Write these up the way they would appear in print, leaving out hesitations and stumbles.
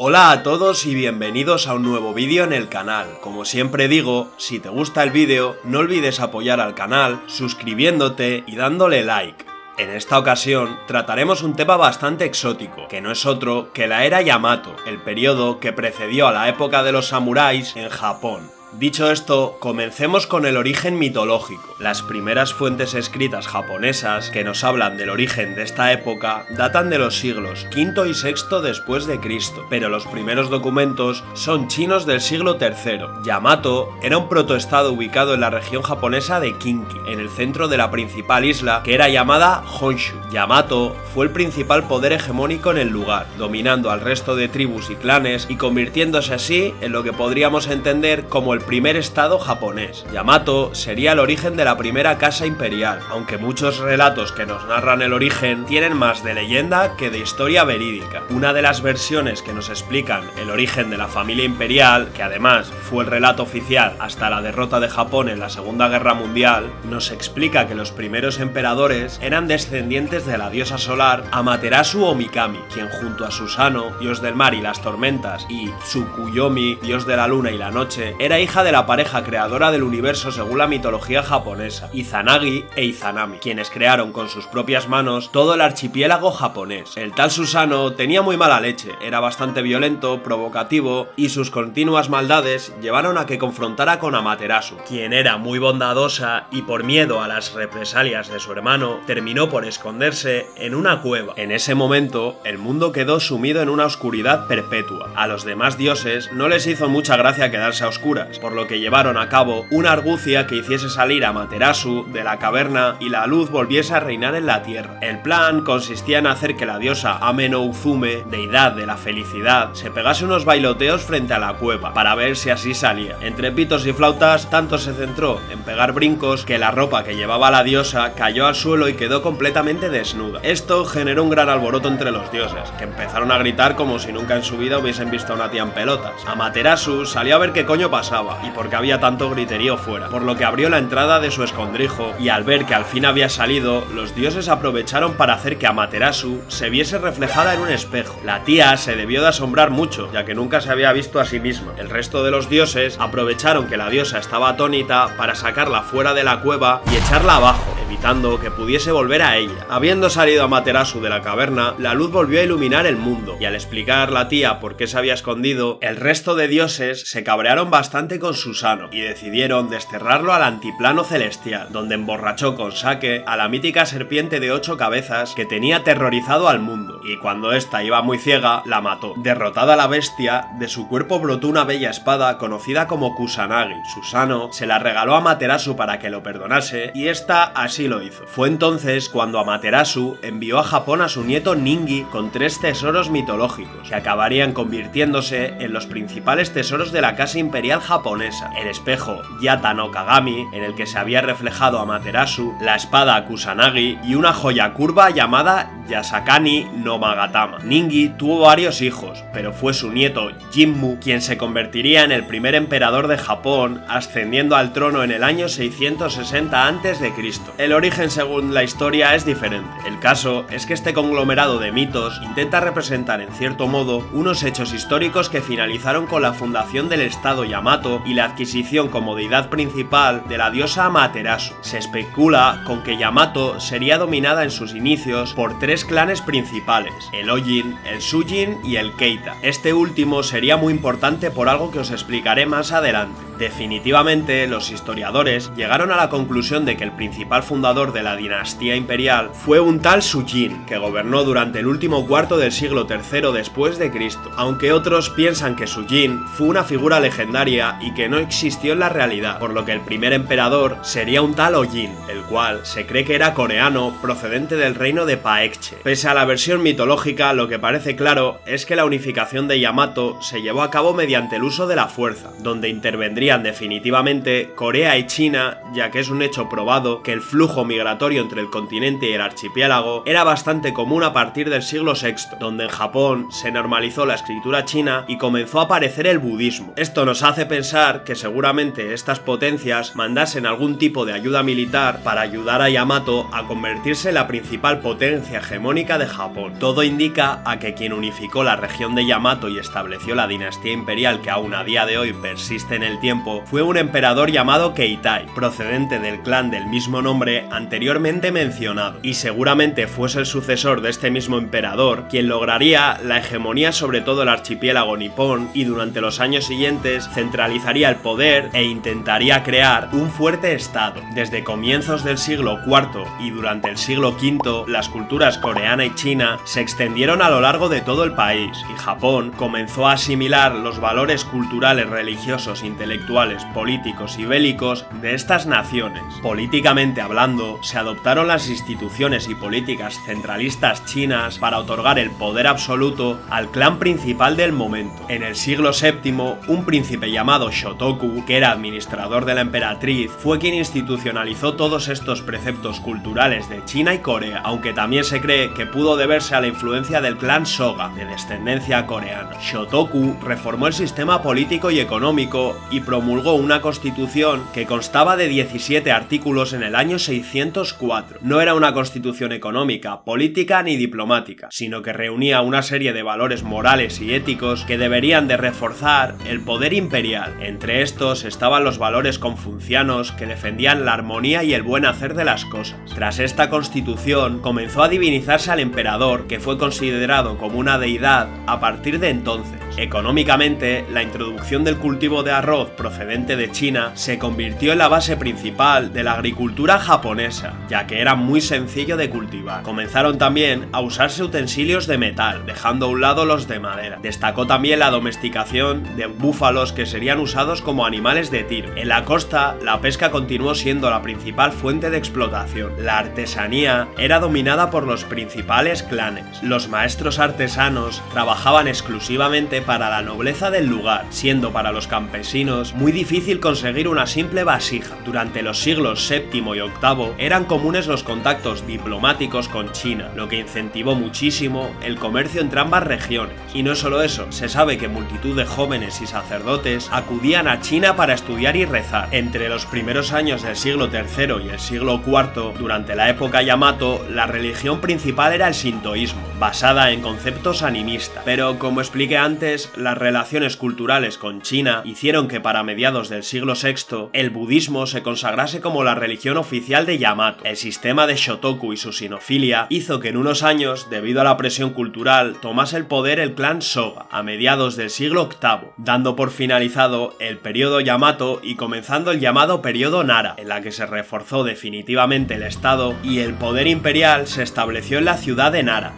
Hola a todos y bienvenidos a un nuevo vídeo en el canal. Como siempre digo, si te gusta el vídeo, no olvides apoyar al canal, suscribiéndote y dándole like. En esta ocasión trataremos un tema bastante exótico, que no es otro que la era Yamato, el periodo que precedió a la época de los samuráis en Japón. Dicho esto, comencemos con el origen mitológico. Las primeras fuentes escritas japonesas que nos hablan del origen de esta época datan de los siglos V y VI después de Cristo, pero los primeros documentos son chinos del siglo III. Yamato era un protoestado ubicado en la región japonesa de Kinki, en el centro de la principal isla que era llamada Honshu. Yamato fue el principal poder hegemónico en el lugar, dominando al resto de tribus y clanes y convirtiéndose así en lo que podríamos entender como el primer estado japonés. Yamato sería el origen de la primera casa imperial, aunque muchos relatos que nos narran el origen tienen más de leyenda que de historia verídica. Una de las versiones que nos explican el origen de la familia imperial, que además fue el relato oficial hasta la derrota de Japón en la Segunda Guerra Mundial, nos explica que los primeros emperadores eran descendientes de la diosa solar Amaterasu o Mikami, quien junto a Susanoo, dios del mar y las tormentas, y Tsukuyomi, dios de la luna y la noche, era hija de la pareja creadora del universo según la mitología japonesa, Izanagi e Izanami, quienes crearon con sus propias manos todo el archipiélago japonés. El tal Susanoo tenía muy mala leche, era bastante violento, provocativo, y sus continuas maldades llevaron a que confrontara con Amaterasu, quien era muy bondadosa y por miedo a las represalias de su hermano, terminó por esconderse en una cueva. En ese momento, el mundo quedó sumido en una oscuridad perpetua. A los demás dioses no les hizo mucha gracia quedarse a oscuras, por lo que llevaron a cabo una argucia que hiciese salir a Amaterasu de la caverna y la luz volviese a reinar en la tierra. El plan consistía en hacer que la diosa Ame no Uzume, deidad de la felicidad, se pegase unos bailoteos frente a la cueva, para ver si así salía. Entre pitos y flautas, tanto se centró en pegar brincos que la ropa que llevaba la diosa cayó al suelo y quedó completamente desnuda. Esto generó un gran alboroto entre los dioses, que empezaron a gritar como si nunca en su vida hubiesen visto a una tía en pelotas. Amaterasu salió a ver qué coño pasaba, y porque había tanto griterío fuera, por lo que abrió la entrada de su escondrijo, y al ver que al fin había salido, los dioses aprovecharon para hacer que Amaterasu se viese reflejada en un espejo. La tía se debió de asombrar mucho, ya que nunca se había visto a sí misma. El resto de los dioses aprovecharon que la diosa estaba atónita para sacarla fuera de la cueva y echarla abajo, evitando que pudiese volver a ella. Habiendo salido Amaterasu de la caverna, la luz volvió a iluminar el mundo, y al explicar la tía por qué se había escondido, el resto de dioses se cabrearon bastante con Susanoo y decidieron desterrarlo al antiplano celestial, donde emborrachó con sake a la mítica serpiente de 8 cabezas que tenía aterrorizado al mundo, y cuando ésta iba muy ciega, la mató. Derrotada la bestia, de su cuerpo brotó una bella espada conocida como Kusanagi. Susanoo se la regaló a Amaterasu para que lo perdonase, y ésta así lo hizo. Fue entonces cuando Amaterasu envió a Japón a su nieto Ningi con 3 tesoros mitológicos, que acabarían convirtiéndose en los principales tesoros de la casa imperial japonesa: el espejo Yata no Kagami, en el que se había reflejado Amaterasu, la espada Kusanagi y una joya curva llamada Yasakani no Magatama. Ningi tuvo varios hijos, pero fue su nieto Jinmu quien se convertiría en el primer emperador de Japón, ascendiendo al trono en el año 660 a.C. El origen según la historia es diferente. El caso es que este conglomerado de mitos intenta representar en cierto modo unos hechos históricos que finalizaron con la fundación del estado Yamato y la adquisición como deidad principal de la diosa Amaterasu. Se especula con que Yamato sería dominada en sus inicios por 3 clanes principales: el Ojin, el Shujin y el Keita. Este último sería muy importante por algo que os explicaré más adelante. Definitivamente, los historiadores llegaron a la conclusión de que el principal fundador de la dinastía imperial fue un tal Shujin, que gobernó durante el último cuarto del siglo III después de Cristo, aunque otros piensan que Shujin fue una figura legendaria y que no existió en la realidad, por lo que el primer emperador sería un tal Ojin, el cual se cree que era coreano procedente del reino de Paekche. Pese a la versión mitológica, lo que parece claro es que la unificación de Yamato se llevó a cabo mediante el uso de la fuerza, donde intervendría saldrían definitivamente Corea y China, ya que es un hecho probado que el flujo migratorio entre el continente y el archipiélago era bastante común a partir del siglo VI, donde en Japón se normalizó la escritura china y comenzó a aparecer el budismo. Esto nos hace pensar que seguramente estas potencias mandasen algún tipo de ayuda militar para ayudar a Yamato a convertirse en la principal potencia hegemónica de Japón. Todo indica a que quien unificó la región de Yamato y estableció la dinastía imperial que aún a día de hoy persiste en el tiempo fue un emperador llamado Keitai, procedente del clan del mismo nombre anteriormente mencionado, y seguramente fuese el sucesor de este mismo emperador quien lograría la hegemonía sobre todo el archipiélago nipón y durante los años siguientes centralizaría el poder e intentaría crear un fuerte estado. Desde comienzos del siglo IV y durante el siglo V, las culturas coreana y china se extendieron a lo largo de todo el país y Japón comenzó a asimilar los valores culturales, religiosos, intelectuales, políticos y bélicos de estas naciones. Políticamente hablando, se adoptaron las instituciones y políticas centralistas chinas para otorgar el poder absoluto al clan principal del momento. En el siglo VII, un príncipe llamado Shotoku, que era administrador de la emperatriz, fue quien institucionalizó todos estos preceptos culturales de China y Corea, aunque también se cree que pudo deberse a la influencia del clan Soga, de descendencia coreana. Shotoku reformó el sistema político y económico y promulgó una constitución que constaba de 17 artículos en el año 604. No era una constitución económica, política ni diplomática, sino que reunía una serie de valores morales y éticos que deberían de reforzar el poder imperial. Entre estos estaban los valores confucianos que defendían la armonía y el buen hacer de las cosas. Tras esta constitución comenzó a divinizarse al emperador, que fue considerado como una deidad a partir de entonces. Económicamente, la introducción del cultivo de arroz procedente de China se convirtió en la base principal de la agricultura japonesa, ya que era muy sencillo de cultivar. Comenzaron también a usarse utensilios de metal, dejando a un lado los de madera. Destacó también la domesticación de búfalos que serían usados como animales de tiro. En la costa, la pesca continuó siendo la principal fuente de explotación. La artesanía era dominada por los principales clanes. Los maestros artesanos trabajaban exclusivamente para la nobleza del lugar, siendo para los campesinos muy difícil conseguir una simple vasija. Durante los siglos VII y VIII eran comunes los contactos diplomáticos con China, lo que incentivó muchísimo el comercio entre ambas regiones. Y no solo eso, se sabe que multitud de jóvenes y sacerdotes acudían a China para estudiar y rezar. Entre los primeros años del siglo III y el siglo IV, durante la época Yamato, la religión principal era el sintoísmo, basada en conceptos animistas. Pero como expliqué antes, las relaciones culturales con China hicieron que para mediados del siglo VI el budismo se consagrase como la religión oficial de Yamato. El sistema de Shotoku y su sinofilia hizo que en unos años, debido a la presión cultural, tomase el poder el clan Soga a mediados del siglo VIII, dando por finalizado el periodo Yamato y comenzando el llamado periodo Nara, en la que se reforzó definitivamente el estado y el poder imperial se estableció en la ciudad de Nara.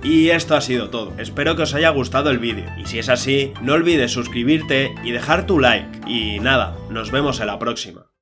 Y esto ha sido todo, espero que os haya gustado el vídeo, y si es así, no olvides suscribirte y dejar tu like, y nada, nos vemos en la próxima.